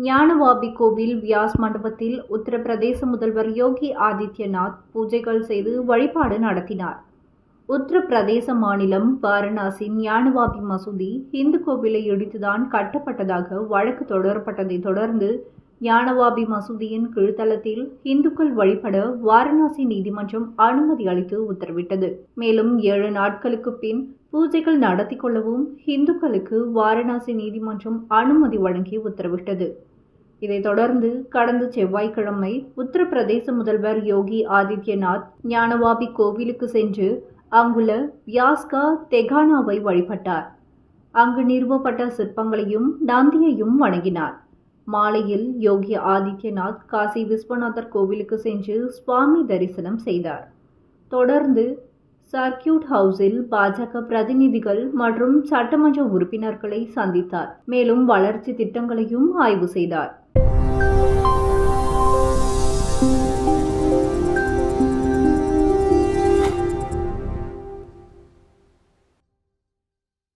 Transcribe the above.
ஞானவாபி கோவில் வியாஸ் மண்டபத்தில் உத்தரப்பிரதேச முதல்வர் யோகி ஆதித்யநாத் பூஜைகள் செய்து வழிபாடு நடத்தினார். உத்தரப்பிரதேச மாநிலம் வாரணாசி ஞானவாபி மசூதி இந்து கோவிலை இடித்துதான் கட்டப்பட்டதாக வழக்கு தொடரப்பட்டதை தொடர்ந்து ஞானவாபி மசூதியின் கீழ்த்தளத்தில் இந்துக்கள் வழிபட வாரணாசி நீதிமன்றம் அனுமதி அளித்து உத்தரவிட்டது. மேலும் 7 நாட்களுக்கு பின் பூஜைகள் நடத்தி கொள்ளவும் இந்துக்களுக்கு வாரணாசி நீதிமன்றம் அனுமதி வழங்கி உத்தரவிட்டது. இதைத் தொடர்ந்து கடந்த செவ்வாய்க்கிழமை உத்தரப்பிரதேச முதல்வர் யோகி ஆதித்யநாத் ஞானவாபி கோவிலுக்கு சென்று அங்குள்ள வியாஸ்கா தெகானாவை வழிபட்டார். அங்கு நிறுவப்பட்ட சிற்பங்களையும் நந்தியையும் வணங்கினார். மாலையில் யோகி ஆதித்யநாத் காசி விஸ்வநாதர் கோவிலுக்கு சென்று சுவாமி தரிசனம் செய்தார். தொடர்ந்து சர்க்கியூட் ஹவுஸில் பாஜக பிரதிநிதிகள் மற்றும் சட்டமன்ற உறுப்பினர்களை சந்தித்தார். மேலும் வளர்ச்சி திட்டங்களையும் ஆய்வு செய்தார்.